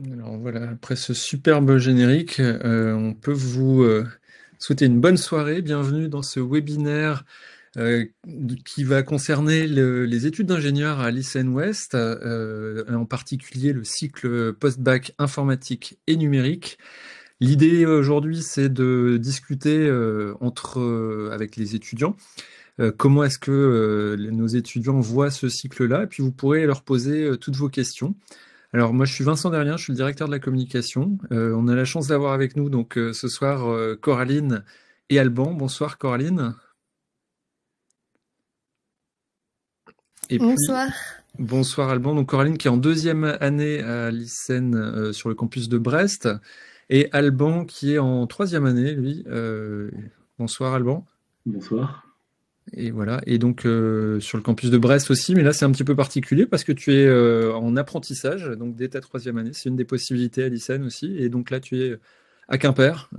Alors voilà, après ce superbe générique, on peut vous souhaiter une bonne soirée. Bienvenue dans ce webinaire qui va concerner les études d'ingénieur à l'ICN Ouest, en particulier le cycle post-bac informatique et numérique. L'idée aujourd'hui, c'est de discuter avec les étudiants. Comment est-ce que nos étudiants voient ce cycle-là? Et puis vous pourrez leur poser toutes vos questions. Alors moi je suis Vincent Derrien, je suis le directeur de la communication. On a la chance d'avoir avec nous donc ce soir Coraline et Alban. Bonsoir Coraline. Et puis Bonsoir. bonsoir Alban. Donc Coraline qui est en deuxième année à l'ICN sur le campus de Brest et Alban qui est en troisième année lui. Bonsoir Alban. Bonsoir. Et voilà. Et donc sur le campus de Brest aussi, mais là c'est un petit peu particulier parce que tu es en apprentissage, donc dès ta troisième année, c'est une des possibilités à l'ICN aussi. Et donc là tu es à Quimper,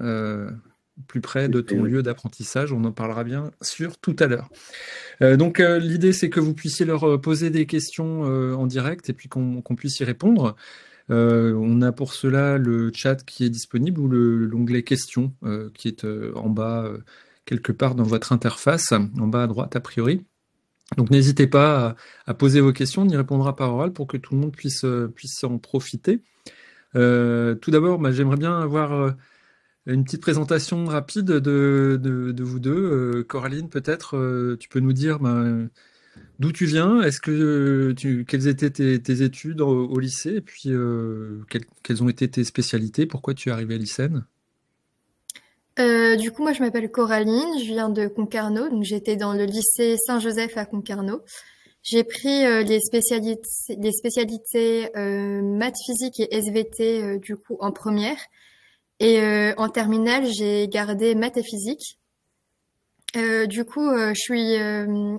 plus près de ton lieu d'apprentissage. On en parlera bien sûr tout à l'heure. Donc l'idée c'est que vous puissiez leur poser des questions en direct et puis qu'on puisse y répondre. On a pour cela le chat qui est disponible ou l'onglet questions qui est en bas quelque part dans votre interface, en bas à droite a priori. Donc n'hésitez pas à poser vos questions, on y répondra par oral pour que tout le monde puisse en profiter. Tout d'abord, j'aimerais bien avoir une petite présentation rapide de vous deux. Coraline, peut-être, tu peux nous dire d'où tu viens, quelles étaient tes études au lycée, et puis quelles ont été tes spécialités, pourquoi tu es arrivée à l'ICN? Du coup, moi, je m'appelle Coraline, je viens de Concarneau, donc j'étais dans le lycée Saint-Joseph à Concarneau. J'ai pris les spécialités maths, physique et SVT du coup en première, et en terminale, j'ai gardé maths et physique. Du coup, je suis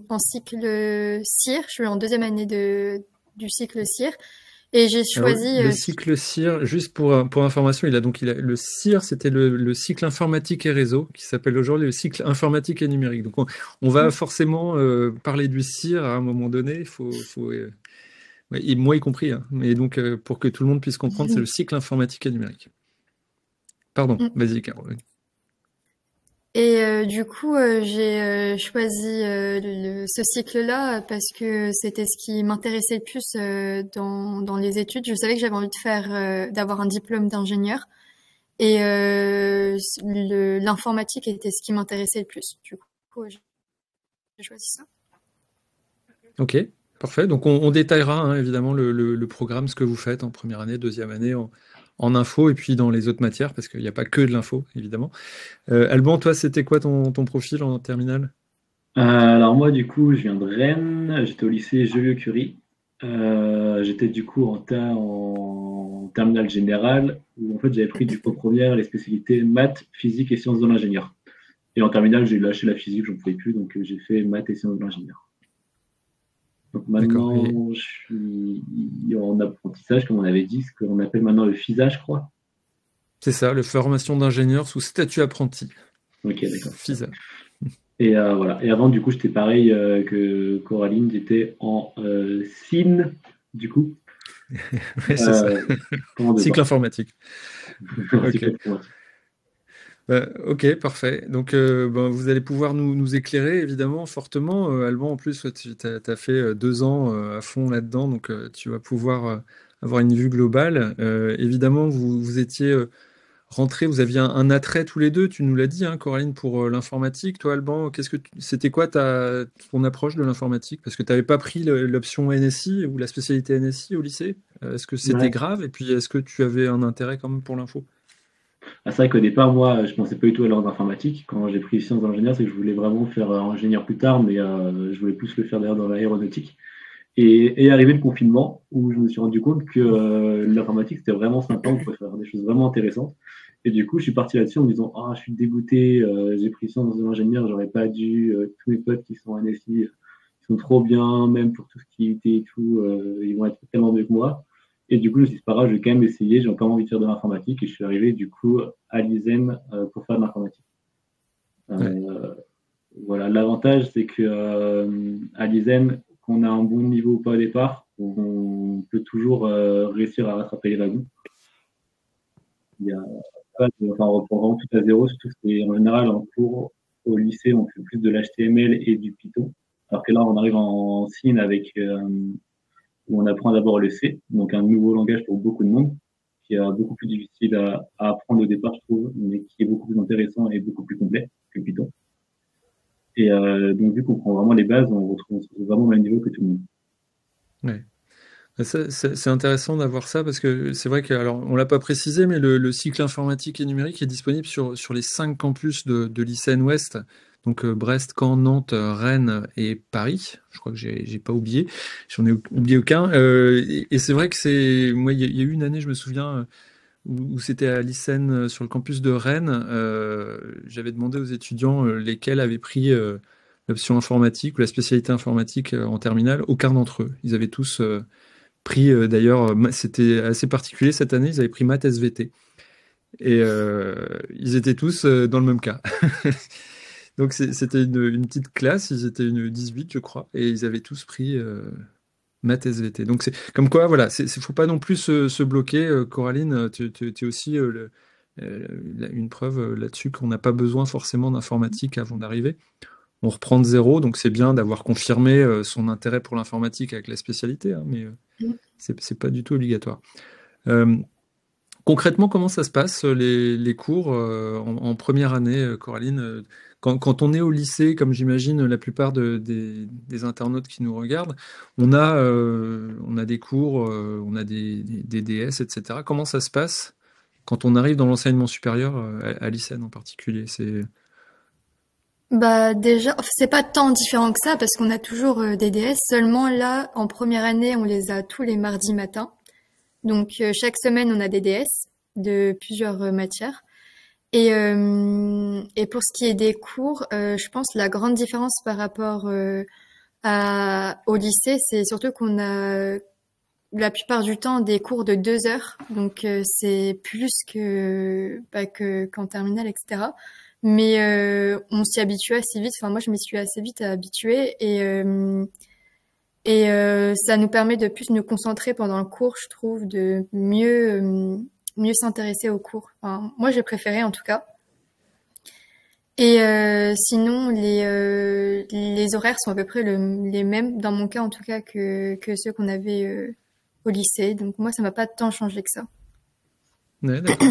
en cycle CIR, je suis en deuxième année du cycle CIR. Et j'ai Alors, choisi le cycle CIR, juste pour information, le CIR, c'était le cycle informatique et réseau, qui s'appelle aujourd'hui le cycle informatique et numérique. Donc, on va forcément parler du CIR à un moment donné. Ouais, et moi y compris. Hein. Mais donc, pour que tout le monde puisse comprendre, c'est le cycle informatique et numérique. Pardon, vas-y, Caroline. Et du coup, j'ai choisi ce cycle-là parce que c'était ce qui m'intéressait le plus dans les études. Je savais que j'avais envie d'avoir un diplôme d'ingénieur et l'informatique était ce qui m'intéressait le plus. Du coup, j'ai choisi ça. Ok, parfait. Donc on détaillera hein, évidemment le programme, ce que vous faites en première année, deuxième année, en info et puis dans les autres matières, parce qu'il n'y a pas que de l'info, évidemment. Alban, toi, c'était quoi ton profil en terminale? Alors moi, du coup, je viens de Rennes. J'étais au lycée Joliot-Curie. J'étais du coup en terminale générale, où en fait j'avais pris du coup en première les spécialités maths, physique et sciences de l'ingénieur. Et en terminale, j'ai lâché la physique, j'en pouvais plus, donc j'ai fait maths et sciences de l'ingénieur. Donc D'accord. maintenant, je suis en apprentissage, comme on avait dit, ce qu'on appelle maintenant le FISA, je crois. C'est ça, la formation d'ingénieur sous statut apprenti. Ok, d'accord. FISA. Et voilà. Et avant, du coup, j'étais pareil que Coraline, j'étais en SIN, du coup. Ouais, c'est ça. Cycle Cycle informatique. Ok. informatique. Ok, parfait. Donc, vous allez pouvoir nous éclairer, évidemment, fortement. Alban, en plus, tu as fait 2 ans à fond là-dedans, donc tu vas pouvoir avoir une vue globale. Évidemment, vous étiez rentrés, vous aviez un attrait tous les deux, tu nous l'as dit, hein, Coraline, pour l'informatique. Toi, Alban, c'était quoi ton approche de l'informatique? Parce que tu n'avais pas pris l'option NSI ou la spécialité NSI au lycée. Est-ce que c'était Ouais. grave? Et puis, est-ce que tu avais un intérêt quand même pour l'info? Ah, c'est vrai qu'au départ, moi, je pensais pas du tout à l'ordre informatique. Quand j'ai pris sciences d'ingénieur, c'est que je voulais vraiment faire ingénieur plus tard, mais je voulais plus le faire d'ailleurs dans l'aéronautique. Et arrivé le confinement, où je me suis rendu compte que l'informatique, c'était vraiment sympa, on pouvait faire des choses vraiment intéressantes. Et du coup, je suis parti là-dessus en me disant, ah, je suis dégoûté, j'ai pris sciences de l'ingénieur, j'aurais pas dû, tous mes potes qui sont en NSI, ils sont trop bien, même pour tout ce qui était et tout, ils vont être tellement mieux que moi. Et du coup, je me suis dit, c'est pas grave, je vais quand même essayer, j'ai encore envie de faire de l'informatique, et je suis arrivé du coup à l'ISEM pour faire de l'informatique. Ouais. Voilà, l'avantage, c'est que à l'ISEM, qu'on a un bon niveau ou pas au départ, on peut toujours réussir à rattraper les wagons. Il y a pas enfin, on reprend vraiment tout à zéro, surtout que c'est en général en cours au lycée, on fait plus de l'HTML et du Python. Alors que là, on arrive en Cine avec où on apprend d'abord le C, donc un nouveau langage pour beaucoup de monde, qui est beaucoup plus difficile à apprendre au départ, je trouve, mais qui est beaucoup plus intéressant et beaucoup plus complet que Python. Et donc, vu qu'on prend vraiment les bases, on se retrouve vraiment au même niveau que tout le monde. Ouais. C'est intéressant d'avoir ça parce que c'est vrai que, alors, on l'a pas précisé, mais le cycle informatique et numérique est disponible sur les 5 campus de l'ICN Ouest, donc Brest, Caen, Nantes, Rennes et Paris. Je crois que j'ai pas oublié, j'en ai oublié aucun. Et c'est vrai que moi, il y a eu une année, je me souviens, où c'était à l'ICN sur le campus de Rennes. J'avais demandé aux étudiants lesquels avaient pris l'option informatique ou la spécialité informatique en terminale. Aucun d'entre eux. Ils avaient tous pris, d'ailleurs, c'était assez particulier cette année, ils avaient pris maths SVT. Et ils étaient tous dans le même cas. Donc c'était une petite classe, ils étaient une 18, je crois, et ils avaient tous pris maths SVT. Donc c'est comme quoi, voilà, faut pas non plus se bloquer. Coraline, tu es aussi une preuve là-dessus qu'on n'a pas besoin forcément d'informatique avant d'arriver. On reprend de zéro, donc c'est bien d'avoir confirmé son intérêt pour l'informatique avec la spécialité, hein, mais c'est pas du tout obligatoire. Concrètement, comment ça se passe, les cours en première année, Coraline? Quand on est au lycée, comme j'imagine la plupart des internautes qui nous regardent, on a des cours, on a des DS, etc. Comment ça se passe quand on arrive dans l'enseignement supérieur, à l'ICN en particulier? Bah déjà, enfin, c'est pas tant différent que ça parce qu'on a toujours des DS. Seulement là, en première année, on les a tous les mardis matins. Donc chaque semaine, on a des DS de plusieurs matières. Et pour ce qui est des cours, je pense la grande différence par rapport au lycée, c'est surtout qu'on a la plupart du temps des cours de 2 heures. Donc c'est plus qu'en terminale, etc. Mais on s'y habitue assez vite. Enfin, moi, je m'y suis assez vite habituée et ça nous permet de plus nous concentrer pendant le cours, je trouve, de mieux s'intéresser au cours. Enfin, moi, j'ai préféré en tout cas. Et sinon, les horaires sont à peu près les mêmes, dans mon cas en tout cas, que ceux qu'on avait au lycée. Donc moi, ça m'a pas tant changé que ça. Ouais, d'accord.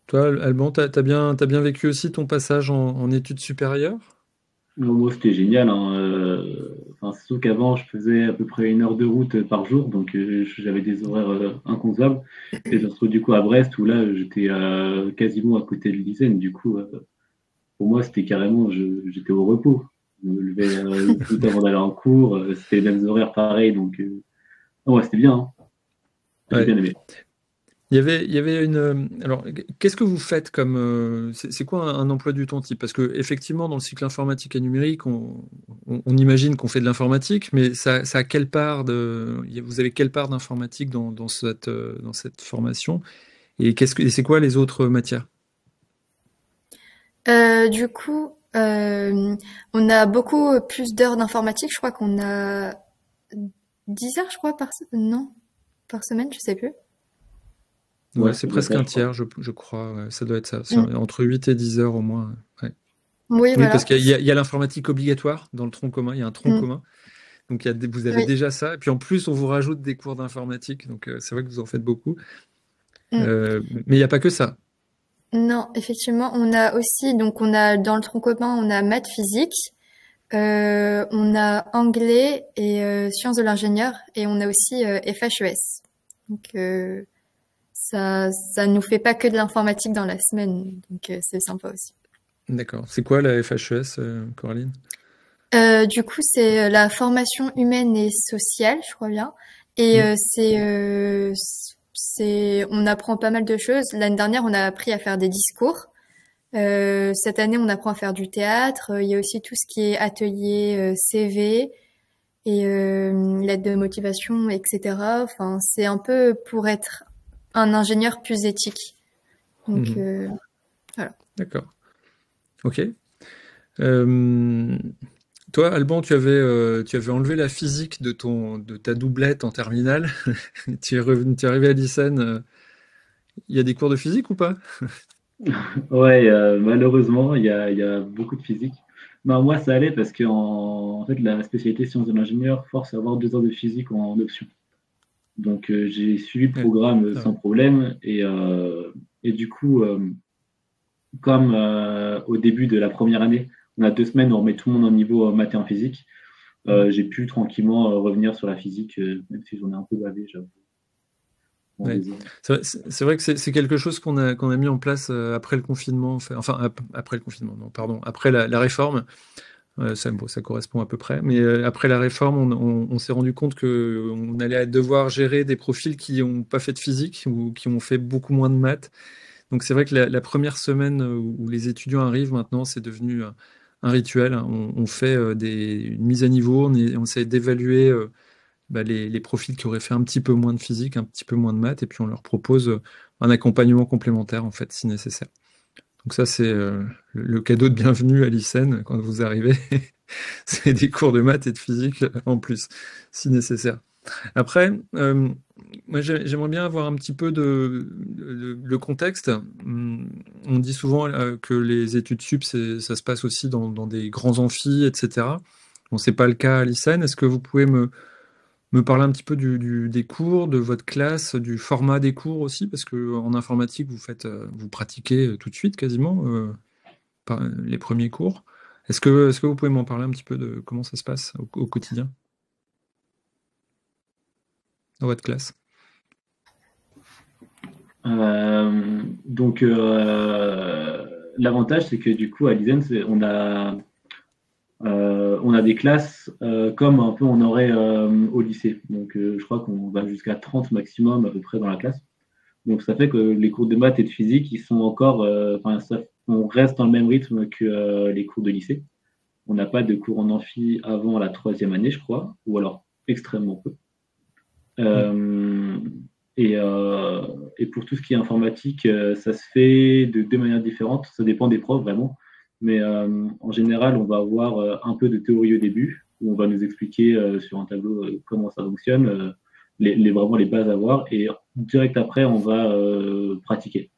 Toi, Alban, t'as bien vécu aussi ton passage en études supérieures? Non, moi, c'était génial, hein. Enfin, c'est sûr qu'avant, je faisais à peu près 1 heure de route par jour, donc j'avais des horaires inconcevables. Et je me retrouve du coup à Brest, où là, j'étais quasiment à côté de l'Yséne. Du coup, pour moi, c'était carrément, j'étais au repos. Je me levais tout avant d'aller en cours, c'était les mêmes horaires pareils, donc non, ouais, c'était bien, hein. J'ai Ouais. bien aimé. Il y avait alors, qu'est-ce que vous faites comme, c'est quoi un emploi du temps type? Parce que effectivement, dans le cycle informatique et numérique, on imagine qu'on fait de l'informatique, mais ça a quelle part vous avez quelle part d'informatique dans cette formation? Et c'est quoi les autres matières? Du coup, on a beaucoup plus d'heures d'informatique. Je crois qu'on a 10 heures, je crois, non, par semaine, je sais plus. Ouais, Ouais, c'est ça doit être presque ça, un je crois. tiers, je crois. Ouais, ça doit être ça. C'est Mm. entre 8 et 10 heures au moins. Ouais. Oui, Oui, parce voilà. qu'il y a l'informatique obligatoire dans le tronc commun. Il y a un tronc Mm. commun. Donc vous avez Oui. déjà ça. Et puis en plus, on vous rajoute des cours d'informatique. Donc c'est vrai que vous en faites beaucoup. Mm. Mais il n'y a pas que ça. Non, effectivement, on a aussi, donc on a dans le tronc commun, on a maths physique, on a anglais et sciences de l'ingénieur, et on a aussi FHES. Donc ça nous fait pas que de l'informatique dans la semaine, donc c'est sympa aussi. D'accord. C'est quoi la FHES, Coraline? Du coup, c'est la formation humaine et sociale, je crois bien. Et Mm. on apprend pas mal de choses. L'année dernière, on a appris à faire des discours. Cette année, on apprend à faire du théâtre. Il y a aussi tout ce qui est atelier CV et lettre de motivation, etc. Enfin, c'est un peu pour être un ingénieur plus éthique. Donc, Mhm. voilà. D'accord. Ok. Euh, Toi, Alban, tu avais enlevé la physique de ta doublette en terminale. Tu es arrivé à l'ICN Il y a des cours de physique ou pas? Ouais, malheureusement, il y a beaucoup de physique. Non, moi, ça allait parce que en fait, la spécialité sciences de l'ingénieur force à avoir 2 ans de physique en option. Donc, j'ai suivi le Ouais. programme Ah sans ouais. problème. Et du coup, comme au début de la première année, on a 2 semaines où on remet tout le monde en niveau maths et en physique, Mhm. j'ai pu tranquillement revenir sur la physique, même si j'en ai un peu bavé, j'avoue, en Ouais. 2 ans. C'est vrai que c'est quelque chose qu'on a mis en place après le confinement, enfin après le confinement, non, pardon, après la réforme. Bon, ça correspond à peu près. Mais après la réforme, on s'est rendu compte qu'on allait devoir gérer des profils qui n'ont pas fait de physique ou qui ont fait beaucoup moins de maths. Donc c'est vrai que la première semaine où les étudiants arrivent maintenant, c'est devenu un rituel. On fait une mise à niveau, on essaie d'évaluer les profils qui auraient fait un petit peu moins de physique, un petit peu moins de maths, et puis on leur propose un accompagnement complémentaire, en fait, si nécessaire. Donc ça, c'est le cadeau de bienvenue à l'ICEN quand vous arrivez. C'est des cours de maths et de physique en plus, si nécessaire. Après, moi j'aimerais bien avoir un petit peu le contexte. On dit souvent que les études sup, ça se passe aussi dans des grands amphis, etc. Bon, c'est pas le cas à l'ICEN. Est-ce que vous pouvez me parler un petit peu des cours, de votre classe, du format des cours aussi? Parce que en informatique, vous pratiquez tout de suite quasiment les premiers cours. Est-ce que vous pouvez m'en parler un petit peu de comment ça se passe au quotidien dans votre classe? Donc, l'avantage, c'est que du coup, à l'ISEN, on a des classes comme un peu on aurait au lycée. Donc, je crois qu'on va jusqu'à 30 maximum à peu près dans la classe. Donc, ça fait que les cours de maths et de physique, ils sont encore, on reste dans le même rythme que les cours de lycée. On n'a pas de cours en amphi avant la 3e année, je crois, ou alors extrêmement peu. Mm. Euh, et, euh, et pour tout ce qui est informatique, ça se fait de 2 manières différentes. Ça dépend des profs vraiment. Mais en général, on va avoir un peu de théorie au début, où on va nous expliquer sur un tableau comment ça fonctionne, vraiment les bases à voir. Et direct après, on va pratiquer.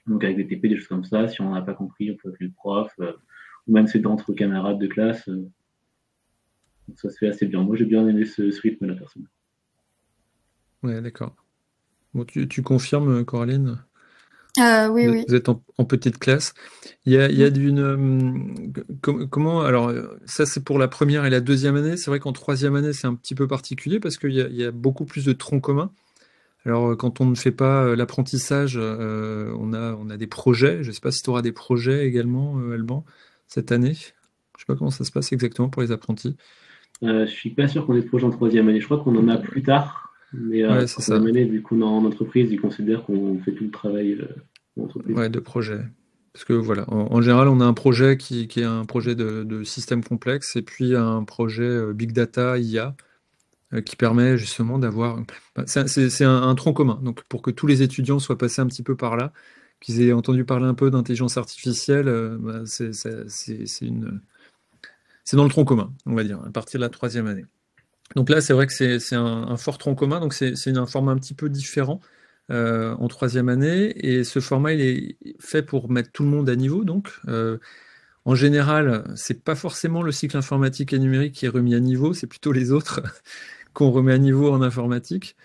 Donc avec des TP, des choses comme ça. Si on n'a pas compris, on peut appeler le prof, ou même c'est entre camarades de classe. Donc ça se fait assez bien. Moi, j'ai bien aimé ce rythme-là, personnellement. Ouais, d'accord. Bon, tu confirmes, Coraline? Oui, oui. Vous êtes en petite classe. Il y a Mm. comment, alors, ça c'est pour la première et la deuxième année. C'est vrai qu'en troisième année, c'est un petit peu particulier parce qu'il y a beaucoup plus de troncs communs. Alors, quand on ne fait pas l'apprentissage, on a des projets. Je ne sais pas si tu auras des projets également, Alban, cette année. Je ne sais pas comment ça se passe exactement pour les apprentis. Je suis pas sûr qu'on ait de projet en 3e année. Je crois qu'on en a plus tard, mais Ouais, c'est ça. 3e année, vu qu'on est en entreprise, ils considèrent qu'on fait tout le travail en entreprise. Ouais, de projet. Parce que voilà, en général, on a un projet qui est un projet de système complexe et puis un projet Big Data IA qui permet justement d'avoir. Bah, c'est un tronc commun. Donc, pour que tous les étudiants soient passés un petit peu par là, qu'ils aient entendu parler un peu d'intelligence artificielle, bah, c'est dans le tronc commun, on va dire, à partir de la troisième année. Donc là, c'est vrai que c'est un fort tronc commun, donc c'est un format un petit peu différent en troisième année, et ce format, il est fait pour mettre tout le monde à niveau, donc en général, c'est pas forcément le cycle informatique et numérique qui est remis à niveau, c'est plutôt les autres qu'on remet à niveau en informatique,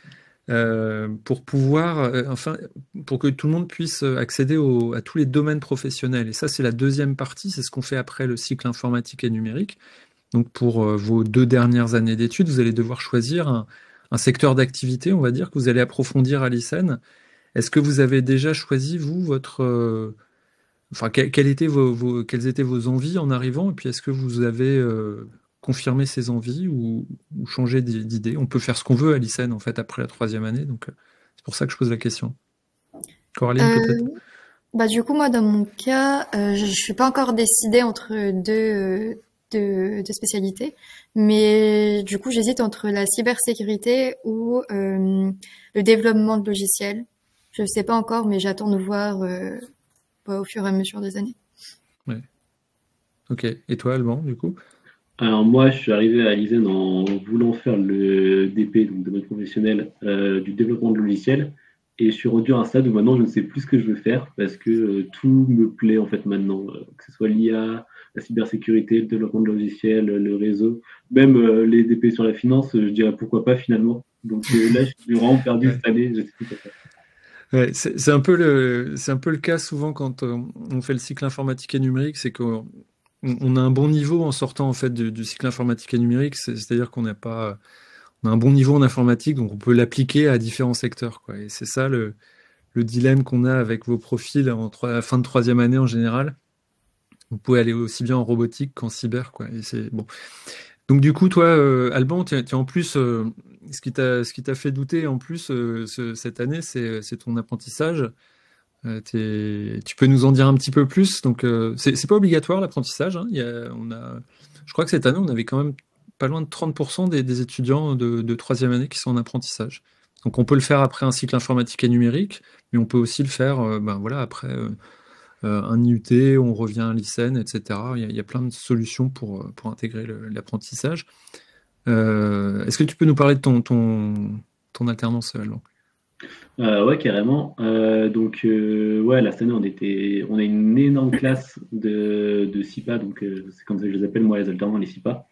pour pouvoir, enfin, pour que tout le monde puisse accéder à tous les domaines professionnels. Et ça, c'est la deuxième partie, c'est ce qu'on fait après le cycle informatique et numérique. Donc pour vos 2 dernières années d'études, vous allez devoir choisir un secteur d'activité, on va dire, que vous allez approfondir à l'ICEN. Est-ce que vous avez déjà choisi, vous, enfin, quelles étaient vos envies en arrivant? Et puis, est-ce que vous avez confirmé ces envies ou changé d'idée? On peut faire ce qu'on veut à l'ICEN, en fait, après la troisième année. Donc, c'est pour ça que je pose la question. Coraline, peut-être? Euh, Bah, du coup, moi, dans mon cas, je suis pas encore décidée entre deux spécialités, mais du coup, j'hésite entre la cybersécurité ou le développement de logiciels. Je sais pas encore, mais j'attends de voir au fur et à mesure des années. Ouais. Ok. Et toi, Alban, du coup? Alors moi, je suis arrivé à l'ISEN en voulant faire le DP, donc domaine professionnel, du développement de logiciels. Et je suis rendu à un stade où maintenant je ne sais plus ce que je veux faire parce que tout me plaît en fait maintenant, que ce soit l'IA, la cybersécurité, le développement de logiciels, le réseau, même les DP sur la finance, je dirais pourquoi pas finalement. Donc là, je suis vraiment perdu Ouais. cette année, je sais plus quoi faire. Ouais, c'est un peu le cas souvent quand on fait le cycle informatique et numérique, c'est qu'on a un bon niveau en sortant en fait du cycle informatique et numérique, c'est-à-dire on a un bon niveau en informatique, donc on peut l'appliquer à différents secteurs, quoi. Et c'est ça le dilemme qu'on a avec vos profils à la fin de troisième année en général. Vous pouvez aller aussi bien en robotique qu'en cyber, quoi. Et c'est bon. Donc du coup, toi, Alban, t'es en plus, ce qui t'a fait douter en plus cette année, c'est ton apprentissage. Tu peux nous en dire un petit peu plus. Donc c'est pas obligatoire l'apprentissage, hein. Je crois que cette année, on avait quand même pas loin de 30% des étudiants de troisième année qui sont en apprentissage. Donc on peut le faire après un cycle informatique et numérique, mais on peut aussi le faire ben, voilà, après un IUT, on revient à l'ICEN, etc. Il y a plein de solutions pour intégrer l'apprentissage. Est-ce que tu peux nous parler de ton alternance, Alban? Ouais, carrément. Donc, ouais, là, cette année, on a une énorme classe de SIPA, donc c'est comme ça que je les appelle, moi, les alternants, les SIPA.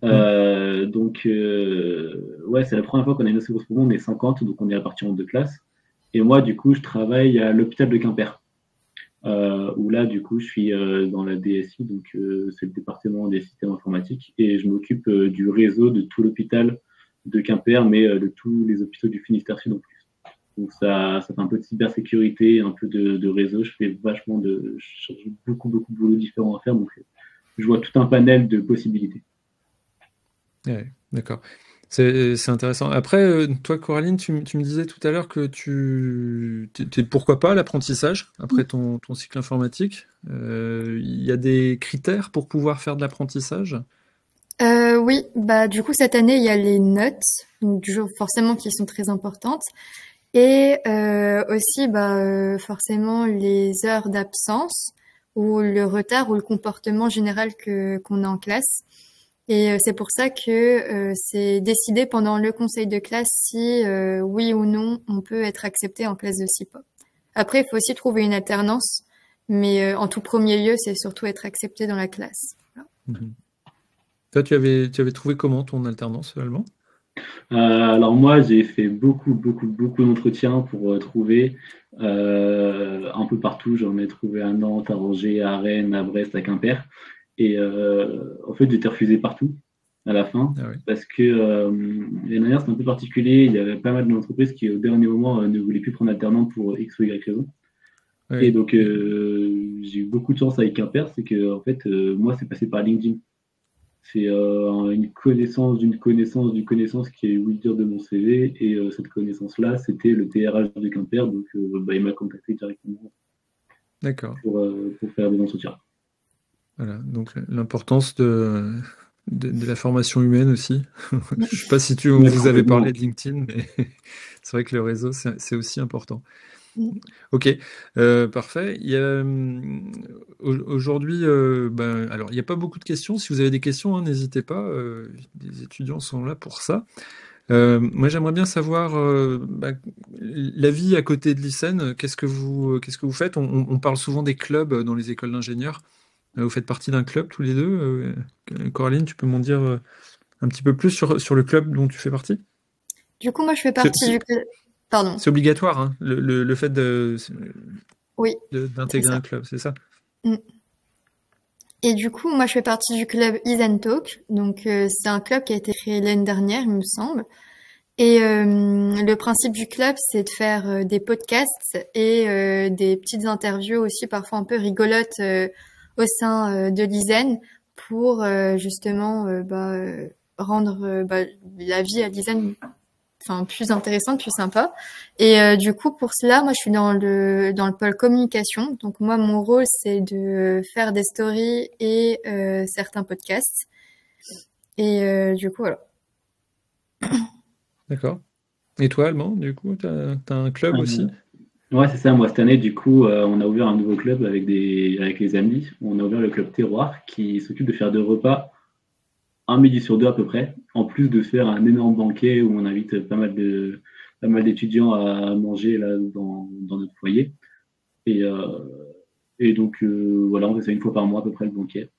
Donc, ouais, c'est la première fois qu'on a une assez grosse promo, on est 50, donc on est répartis en deux classes. Et moi, du coup, je travaille à l'hôpital de Quimper, où là, du coup, je suis dans la DSI, donc c'est le département des systèmes informatiques, et je m'occupe du réseau de tout l'hôpital de Quimper, mais de tous les hôpitaux du Finistère Sud en plus. Donc ça fait un peu de cybersécurité, un peu de réseau. Je fais je cherche beaucoup de boulots différents à faire, donc je vois tout un panel de possibilités. Ouais, d'accord. C'est intéressant. Après, toi, Coraline, tu me disais tout à l'heure que t'es pourquoi pas l'apprentissage après ton cycle informatique. Il y a des critères pour pouvoir faire de l'apprentissage? Oui, bah du coup cette année il y a les notes, donc forcément qui sont très importantes, et aussi bah forcément les heures d'absence ou le retard ou le comportement général qu'on a en classe. Et c'est pour ça que c'est décidé pendant le conseil de classe si oui ou non on peut être accepté en classe de SIPA. Après, il faut aussi trouver une alternance, mais en tout premier lieu, c'est surtout être accepté dans la classe. Voilà. Mhm. Toi, tu avais trouvé comment ton alternance, Alban? Alors moi, j'ai fait beaucoup d'entretiens pour trouver un peu partout. J'en ai trouvé à Nantes, à Angers, à Rennes, à Brest, à Quimper. Et en fait, j'ai été refusé partout à la fin Ah oui. parce que l'année dernière, c'était un peu particulier. Il y avait pas mal d'entreprises qui, au dernier moment, ne voulaient plus prendre alternant pour X ou Y raison. Et Oui. donc, j'ai eu beaucoup de chance avec Quimper. C'est que, en fait, moi, c'est passé par LinkedIn. C'est une connaissance d'une connaissance qui est oui dire de mon CV. Et cette connaissance-là, c'était le TRH de Quimper. Donc, bah, il m'a contacté directement D'accord. pour faire des entretiens. Voilà. Donc l'importance de la formation humaine aussi. Je sais pas si Ouais, vous avez complètement. parlé de LinkedIn, mais c'est vrai que le réseau, c'est aussi important. Mm. Ok, parfait. Aujourd'hui, ben, alors il n'y a pas beaucoup de questions. Si vous avez des questions, hein, n'hésitez pas. Les étudiants sont là pour ça. Moi, j'aimerais bien savoir bah, la vie à côté de l'ICEN. Qu'est-ce que vous faites? On parle souvent des clubs dans les écoles d'ingénieurs. Vous faites partie d'un club tous les deux. Coraline, tu peux m'en dire un petit peu plus sur le club dont tu fais partie? Du coup, moi, je fais C'est partie du club. Pardon. c'est obligatoire, hein, le fait Oui, c'est d'intégrer ça. un club, c'est ça? Mm. Et du coup, moi, je fais partie du club Ease Talk. Donc, c'est un club qui a été créé l'année dernière, il me semble. Et le principe du club, c'est de faire des podcasts et des petites interviews aussi, parfois un peu rigolotes, au sein de l'ISEN pour justement rendre la vie à l'ISEN plus intéressante, plus sympa. Et du coup, pour cela, moi, je suis dans le pôle communication. Donc moi, mon rôle, c'est de faire des stories et certains podcasts. Et du coup, voilà. D'accord. Et toi, Allemand, du coup, t'as un club aussi? Ouais, c'est ça. Moi, cette année, du coup, on a ouvert un nouveau club avec les amis. On a ouvert le club Terroir qui s'occupe de faire des repas un midi sur deux à peu près, en plus de faire un énorme banquet où on invite pas mal pas mal d'étudiants à manger là dans notre foyer. Et, donc, voilà, on fait ça une fois par mois à peu près le banquet.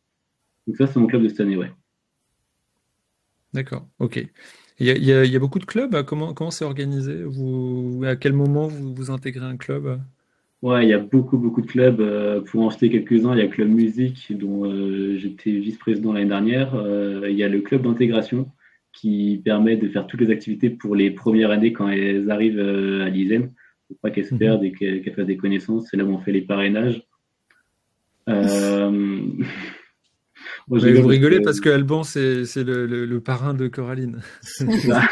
Donc ça, c'est mon club de cette année, ouais. D'accord, ok. Il y a beaucoup de clubs. Comment c'est organisé? À quel moment vous intégrez un club? Ouais, il y a beaucoup, beaucoup de clubs. Pour en citer quelques-uns, il y a Club Musique, dont j'étais vice-président l'année dernière. Il y a le club d'intégration, qui permet de faire toutes les activités pour les premières années quand elles arrivent à l'ISEN, pour pas qu'elles se Mhm. perdent et qu'elles fassent des connaissances. C'est là où on fait les parrainages. Euh... Moi, je Ouais, vous rigole parce rigolez que parce que Alban, c'est le parrain de Coraline. c'est ça.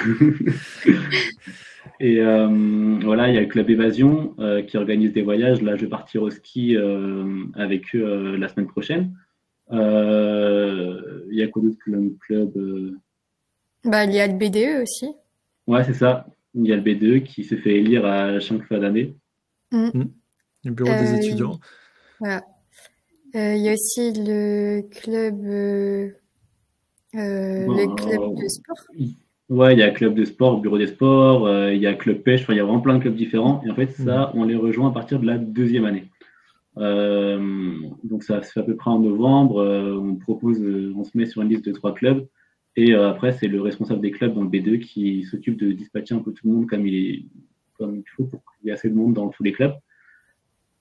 Et voilà, il y a le club Évasion qui organise des voyages. Là, je vais partir au ski avec eux la semaine prochaine. Il y a quoi d'autre comme club Bah, il y a le BDE aussi. Ouais, c'est ça. Il y a le B2 qui se fait élire à chaque fin d'année. Mm. Hmm. Le bureau des Euh, étudiants. voilà. Il y a aussi le club de Bon, sport. ouais, il y a club de sport, bureau des sports, il y a club pêche. Enfin, il y a vraiment plein de clubs différents. Et en fait, Mhm. ça, on les rejoint à partir de la deuxième année. Donc ça se fait à peu près en novembre. On se met sur une liste de 3 clubs. Et après, c'est le responsable des clubs dans le B2 qui s'occupe de dispatcher un peu tout le monde comme il faut pour qu'il y ait assez de monde dans tous les clubs.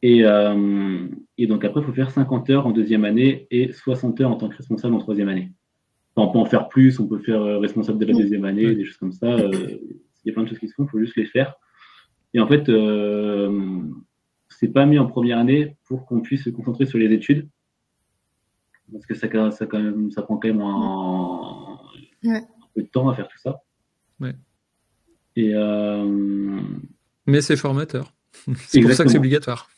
Et, donc après, il faut faire 50 heures en deuxième année et 60 heures en tant que responsable en troisième année. Enfin, on peut en faire plus, on peut faire responsable de la deuxième année, Ouais. des choses comme ça. Il y a plein de choses qui se font, il faut juste les faire. Et en fait, c'est pas mis en première année pour qu'on puisse se concentrer sur les études, parce que ça prend quand même Ouais. un peu de temps à faire tout ça. Ouais. Et Mais c'est formateur. C'est pour ça que c'est exactement, obligatoire.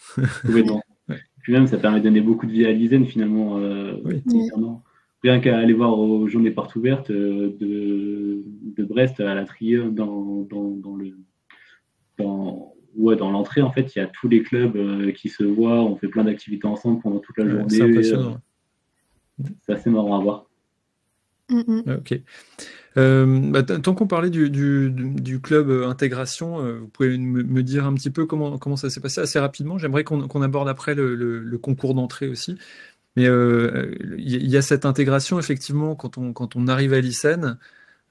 complètement. Ouais. Puis même, ça permet de donner beaucoup de vie à l'ISEN finalement, Oui. notamment. Rien qu'à aller voir aux journées portes ouvertes de Brest à la Trier dans l'entrée, en fait, il y a tous les clubs qui se voient, on fait plein d'activités ensemble pendant toute la Ouais, journée. c'est impressionnant. C'est assez marrant à voir. Mm, Ouais, ok. Tant qu'on parlait du club intégration, vous pouvez me dire un petit peu comment ça s'est passé assez rapidement. J'aimerais qu'on aborde après le concours d'entrée aussi. Mais il y a cette intégration, effectivement, quand on arrive à l'ISEN,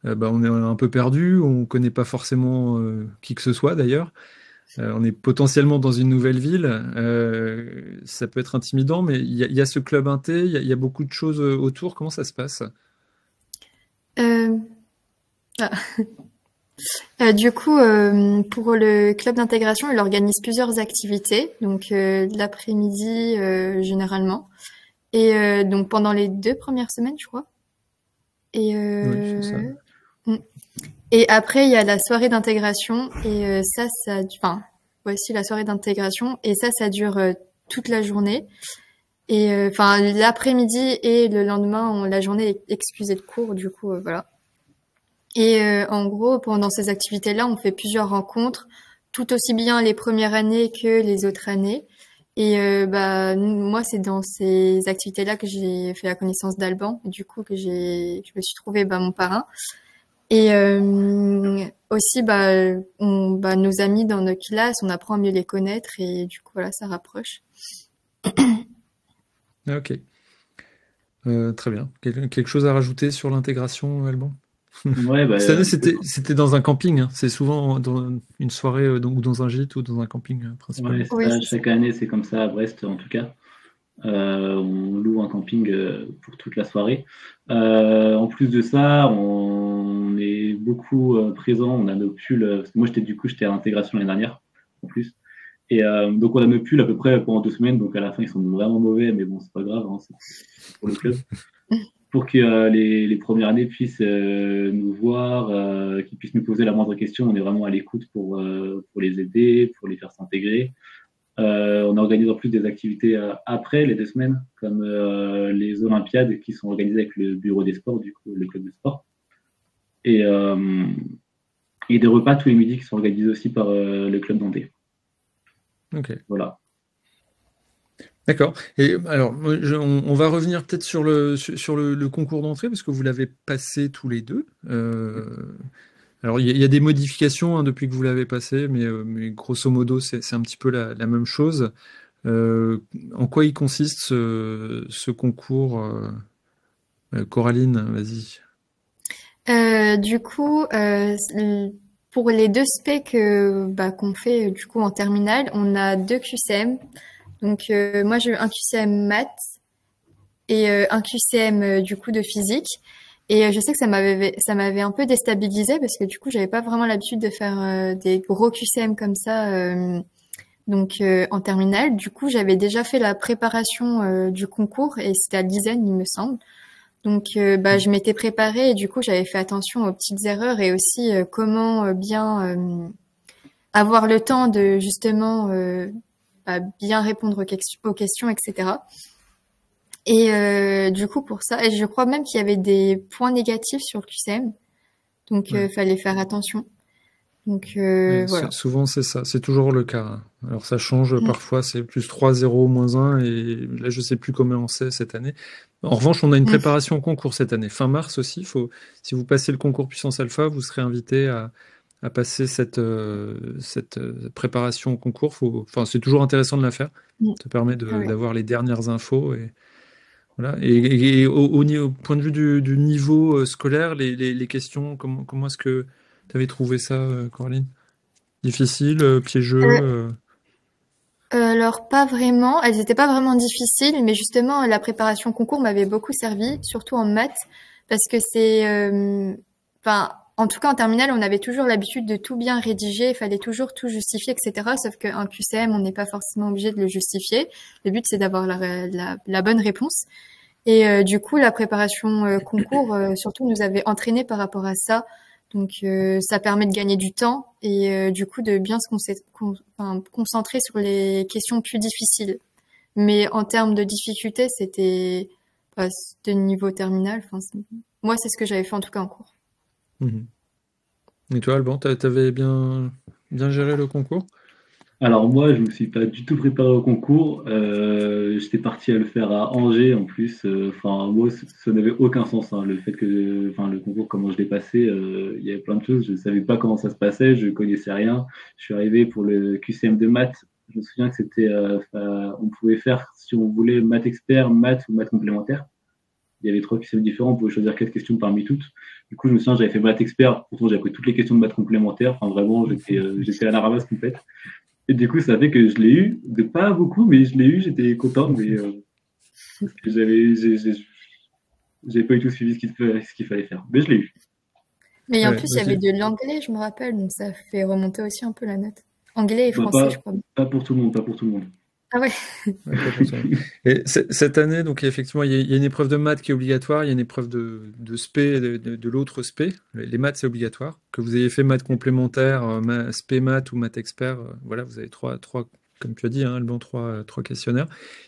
on est un peu perdu, on ne connaît pas forcément qui que ce soit d'ailleurs. On est potentiellement dans une nouvelle ville, ça peut être intimidant, mais il y a ce club inté, il y a beaucoup de choses autour. Comment ça se passe? Euh, ah. Du coup, pour le club d'intégration, il organise plusieurs activités, donc l'après-midi généralement, et donc pendant les 2 premières semaines, je crois. Et, Oui, c'est ça. mm. Et après, il y a la soirée d'intégration, et enfin, voici la soirée d'intégration, et ça dure toute la journée. Et enfin, l'après-midi et le lendemain, la journée est excusée de cours, du coup, voilà. Et en gros, pendant ces activités-là, on fait plusieurs rencontres, tout aussi bien les premières années que les autres années. Et moi, c'est dans ces activités-là que j'ai fait la connaissance d'Alban, et du coup que je me suis trouvé mon parrain. Et aussi, nos amis dans notre classe, on apprend à mieux les connaître, et du coup, voilà, ça rapproche. Ah, ok. Très bien. Quelque chose à rajouter sur l'intégration, Alban? Ouais, Cette année, bah, c'était dans un camping, hein. C'est souvent dans une soirée ou dans un gîte ou dans un camping ouais, principalement. Oui, ça, c'est ça. chaque année, c'est comme ça à Brest, en tout cas. On loue un camping pour toute la soirée. En plus de ça, on est beaucoup présent. On a nos pulls. Parce que moi, j'étais à l'intégration l'année dernière, en plus. Et donc, on a nos pulls à peu près pendant 2 semaines. Donc, à la fin, ils sont vraiment mauvais, mais bon, c'est pas grave, hein, c'est pour le club. Pour que les premières années puissent nous voir, qu'ils puissent nous poser la moindre question. On est vraiment à l'écoute pour les aider, pour les faire s'intégrer. On organise en plus des activités après les 2 semaines, comme les Olympiades qui sont organisées avec le bureau des sports, du coup, le club de sport. Et, et des repas tous les midis qui sont organisés aussi par le club d'Andé. Ok. Voilà. D'accord. Et alors, on va revenir peut-être sur le concours d'entrée, parce que vous l'avez passé tous les deux. Alors, il y a des modifications hein, depuis que vous l'avez passé, mais grosso modo, c'est un petit peu la même chose. Euh, En quoi il consiste ce concours Coraline, vas-y. Du coup, pour les deux specs qu'on fait du coup en terminale, on a deux QCM. Donc moi j'ai eu un QCM maths et un QCM du coup de physique. Et je sais que ça m'avait un peu déstabilisée parce que du coup j'avais pas vraiment l'habitude de faire des gros QCM comme ça. En terminale, du coup j'avais déjà fait la préparation du concours et c'était à Dizaine il me semble. Donc, je m'étais préparée et du coup, j'avais fait attention aux petites erreurs et aussi comment bien avoir le temps de justement bien répondre aux questions, etc. Et du coup, pour ça, et je crois même qu'il y avait des points négatifs sur le QCM, donc Ouais. fallait faire attention. Donc voilà. Souvent, c'est ça. C'est toujours le cas, hein. Alors, ça change. Mm. Parfois, c'est plus 3 0 moins 1. Et là, je sais plus comment on sait cette année. En revanche, on a une Mm. préparation au concours cette année. Fin mars aussi. Si vous passez le concours Puissance Alpha, vous serez invité à passer cette préparation au concours. Enfin, c'est toujours intéressant de la faire. Mm. Ça permet Ah ouais. d'avoir les dernières infos. Et, voilà. Et au point de vue du niveau scolaire, les questions, comment est-ce que tu avais trouvé ça, Coraline? Difficile, piégeux. Alors pas vraiment, elles étaient pas vraiment difficiles, mais justement la préparation concours m'avait beaucoup servi, surtout en maths, parce que en tout cas en terminale, on avait toujours l'habitude de tout bien rédiger, il fallait toujours tout justifier, etc. Sauf qu'un QCM, on n'est pas forcément obligé de le justifier. Le but c'est d'avoir la bonne réponse. Et du coup, la préparation concours, surtout, nous avait entraîné par rapport à ça. Donc, ça permet de gagner du temps et du coup de bien concentrer sur les questions plus difficiles. Mais en termes de difficulté, c'était niveau terminal. Moi, c'est ce que j'avais fait en tout cas en cours. Mhm. Et toi, Alban, t'avais bien géré le concours? Alors moi, je me suis pas du tout préparé au concours. J'étais parti à le faire à Angers en plus. Enfin, moi, ça n'avait aucun sens, hein. Le fait que, enfin, le concours, comment je l'ai passé, il y avait plein de choses. Je ne savais pas comment ça se passait, je connaissais rien. Je suis arrivé pour le QCM de maths. Je me souviens que on pouvait faire, si on voulait, maths expert, maths ou maths complémentaire. Il y avait trois QCM différents, on pouvait choisir 4 questions parmi toutes. Du coup, je me souviens, j'avais fait maths expert. Pourtant, j'avais appris toutes les questions de maths complémentaire. Enfin, vraiment, j'étais à la ramasse complète. Et du coup, ça fait que je l'ai eu, de pas beaucoup, mais je l'ai eu, j'étais content, mais parce que j'avais pas du tout suivi ce qu'il fallait faire. Mais je l'ai eu. Mais en Ouais, plus, il y avait vas-y. de l'anglais, je me rappelle, donc ça fait remonter aussi un peu la note. Anglais et Bah, français, je crois. pas pour tout le monde, pas pour tout le monde. Ah ouais. Ouais, pas pour ça. Et cette année, donc effectivement, il y a une épreuve de maths qui est obligatoire, il y a une épreuve de spé, de l'autre spé. Les maths, c'est obligatoire. Que vous ayez fait maths complémentaires, spé maths ou maths expert, voilà, vous avez comme tu as dit, hein, Alban, trois questionnaires.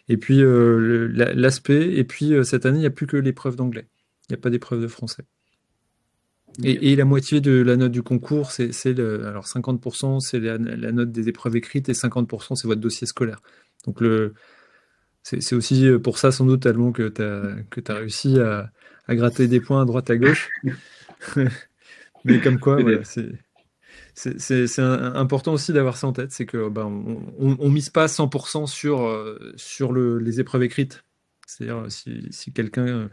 Et puis l'aspect, et puis cette année, il n'y a plus que l'épreuve d'anglais. Il n'y a pas d'épreuve de français. Ok. Et la moitié de la note du concours, alors 50%, c'est la note des épreuves écrites et 50%, c'est votre dossier scolaire. Donc c'est aussi pour ça sans doute, Alban, que t'as réussi à gratter des points à droite à gauche. Mais comme quoi, voilà, Peut-être. c'est important aussi d'avoir ça en tête, c'est que ben, on mise pas 100% sur les épreuves écrites. C'est-à-dire si quelqu'un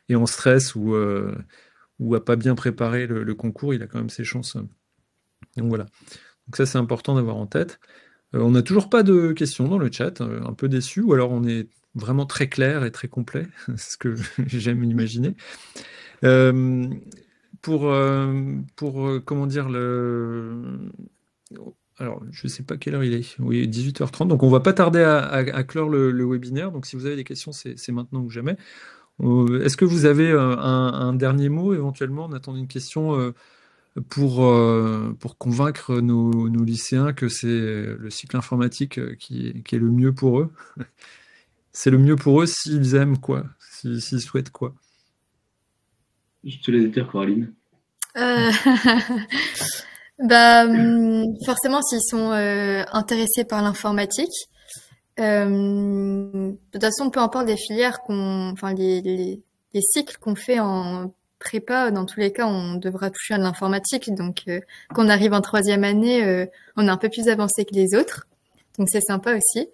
est en stress ou a pas bien préparé le concours, il a quand même ses chances. Donc voilà. Donc ça, c'est important d'avoir en tête. On n'a toujours pas de questions dans le chat, un peu déçu, ou alors on est vraiment très clair et très complet, c'est ce que j'aime imaginer. Euh, comment dire, alors, je ne sais pas quelle heure il est. Oui, 18h30. Donc, on va pas tarder à clore le webinaire. Donc, si vous avez des questions, c'est maintenant ou jamais. Est-ce que vous avez un dernier mot éventuellement? On attend une question pour convaincre nos lycéens que c'est le cycle informatique qui est le mieux pour eux. C'est le mieux pour eux s'ils aiment quoi, s'ils souhaitent quoi. Je te laisse dire, Coraline. Euh, forcément, s'ils sont intéressés par l'informatique, de toute façon, peu importe les filières enfin les cycles qu'on fait en prépa, dans tous les cas, on devra toucher à de l'informatique. Donc, quand on arrive en troisième année, on est un peu plus avancé que les autres. Donc, c'est sympa aussi.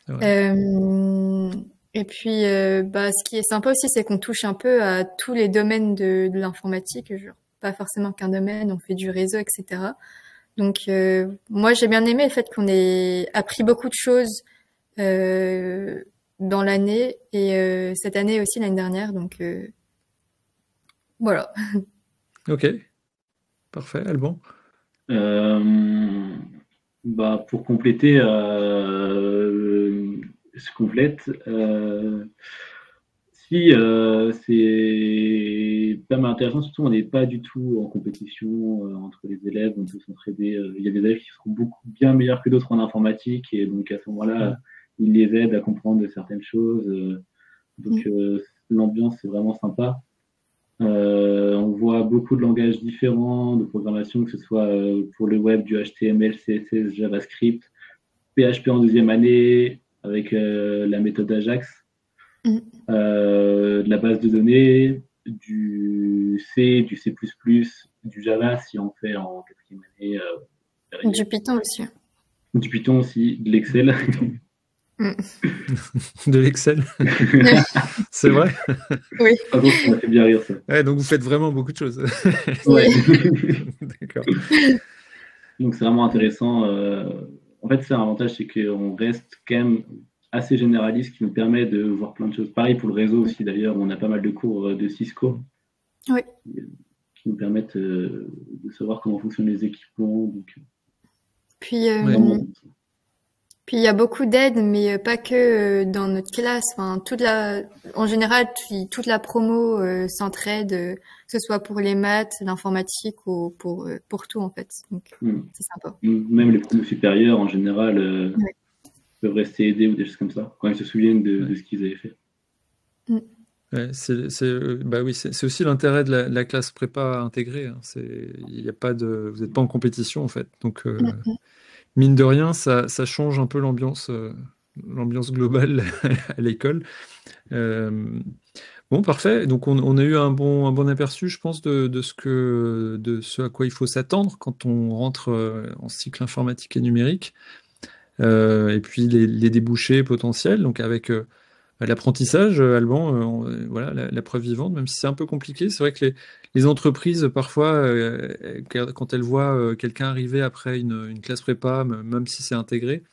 Ouais. Et puis, ce qui est sympa aussi, c'est qu'on touche un peu à tous les domaines de l'informatique. Genre, pas forcément qu'un domaine, on fait du réseau, etc. Donc, moi, j'ai bien aimé le fait qu'on ait appris beaucoup de choses dans l'année et cette année aussi, l'année dernière. Donc, voilà. Ok, parfait, Alban. Pour compléter, je complète. Si c'est pas mal intéressant, surtout on n'est pas du tout en compétition entre les élèves, on peut s'entraider. Il y a des élèves qui seront beaucoup bien meilleurs que d'autres en informatique et donc à ce moment-là, ils les aident à comprendre certaines choses. L'ambiance c'est vraiment sympa. On voit beaucoup de langages différents de programmation, que ce soit pour le web du HTML, CSS, JavaScript, PHP en deuxième année avec la méthode Ajax. De la base de données, du C, du C++, du Java si on fait en quatrième année. Du Python aussi. Du Python aussi, de l'Excel. De l'Excel. C'est vrai? Oui. Ah donc, ça m'a fait bien rire ça. Ouais, donc vous faites vraiment beaucoup de choses. Ouais. D'accord. Donc c'est vraiment intéressant. En fait, c'est un avantage, c'est qu'on reste quand même assez généraliste, qui nous permet de voir plein de choses. Pareil pour le réseau aussi, d'ailleurs, on a pas mal de cours de Cisco qui nous permettent de savoir comment fonctionnent les équipements. Donc, puis il y a beaucoup d'aides, mais pas que dans notre classe. Enfin, en général, toute la promo s'entraide, que ce soit pour les maths, l'informatique ou pour tout en fait. Donc c'est sympa. Même les promos supérieurs, en général, peuvent rester aidés ou des choses comme ça, quand ils se souviennent de ce qu'ils avaient fait. Ouais, c'est aussi l'intérêt de la classe prépa intégrée. Hein. Y a pas vous n'êtes pas en compétition en fait. Donc, mine de rien, ça change un peu l'ambiance globale à l'école. Bon, parfait. Donc, on a eu un bon aperçu, je pense, de ce à quoi il faut s'attendre quand on rentre en cycle informatique et numérique. Et puis les débouchés potentiels, donc avec l'apprentissage, Alban, voilà, la preuve vivante, même si c'est un peu compliqué. C'est vrai que les entreprises, parfois, quand elles voient quelqu'un arriver après une classe prépa, même si c'est intégré,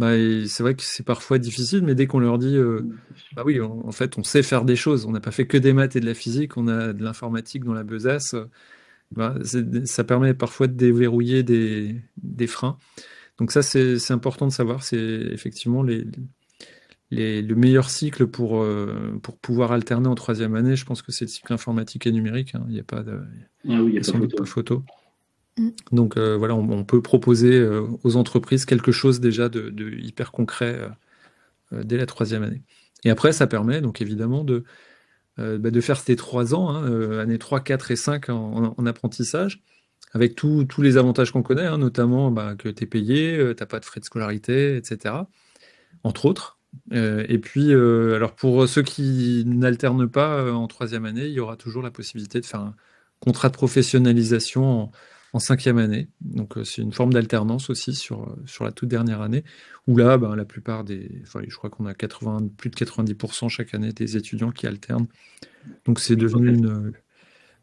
c'est vrai que c'est parfois difficile, mais dès qu'on leur dit, bah oui, en fait, on sait faire des choses, on n'a pas fait que des maths et de la physique, on a de l'informatique dans la besace, ça permet parfois de déverrouiller des freins. Donc ça, c'est important de savoir, c'est effectivement le meilleur cycle pour pouvoir alterner en troisième année. Je pense que c'est le cycle informatique et numérique. Hein. Il n'y a pas de photo. Donc voilà, on peut proposer aux entreprises quelque chose déjà de hyper concret dès la troisième année. Et après, ça permet donc évidemment de faire ces 3 ans, années 3, 4 et 5 en apprentissage, avec tous les avantages qu'on connaît, hein, notamment que tu es payé, tu n'as pas de frais de scolarité, etc. Entre autres. Et puis, alors pour ceux qui n'alternent pas en troisième année, il y aura toujours la possibilité de faire un contrat de professionnalisation en cinquième année. Donc c'est une forme d'alternance aussi sur la toute dernière année, où là, la plupart je crois qu'on a plus de 90% chaque année des étudiants qui alternent. Donc c'est devenu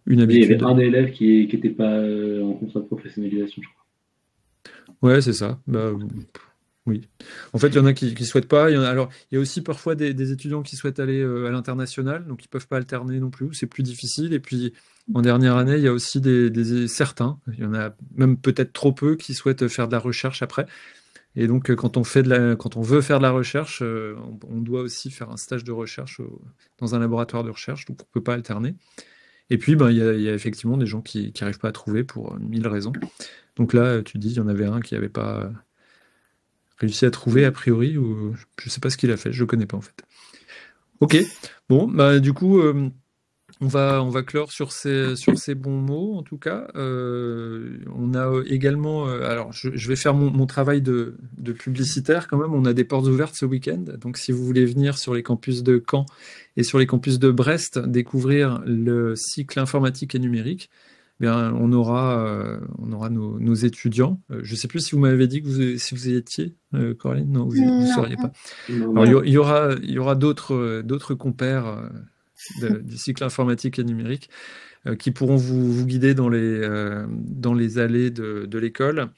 une habitude. Il y avait un élève qui n'était pas en contrat de professionnalisation, je crois. Ouais, c'est ça. Oui. En fait, il y en a qui ne souhaitent pas. Alors, il y a aussi parfois des étudiants qui souhaitent aller à l'international, donc ils ne peuvent pas alterner non plus. C'est plus difficile. Et puis, en dernière année, il y a aussi certains, il y en a même peut-être trop peu, qui souhaitent faire de la recherche après. Et donc, quand on veut faire de la recherche, on doit aussi faire un stage de recherche dans un laboratoire de recherche, donc on ne peut pas alterner. Et puis, il y a effectivement des gens qui n'arrivent pas à trouver pour 1000 raisons. Donc là, tu dis, il y en avait un qui n'avait pas réussi à trouver a priori, ou je ne sais pas ce qu'il a fait, je ne le connais pas en fait. Ok, bon, du coup, On va clore sur ces bons mots, en tout cas. On a également, alors je vais faire mon travail de publicitaire quand même. On a des portes ouvertes ce week-end. Donc, si vous voulez venir sur les campus de Caen et sur les campus de Brest, découvrir le cycle informatique et numérique, bien, on aura nos étudiants. Je ne sais plus si vous m'avez dit si vous y étiez, Coraline. Non, vous ne Non. seriez pas. Non, Alors, non. il y aura d'autres compères du cycle informatique et numérique qui pourront vous guider dans les allées de l'école,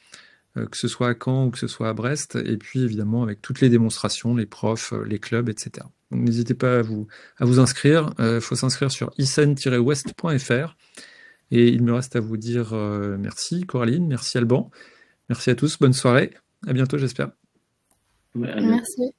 que ce soit à Caen ou que ce soit à Brest, et puis évidemment avec toutes les démonstrations, les profs, les clubs, etc. Donc n'hésitez pas à vous inscrire. Il faut s'inscrire sur isen-west.fr. Et il me reste à vous dire merci Coraline, merci Alban, merci à tous, bonne soirée, à bientôt j'espère. Ouais, à bientôt. Merci.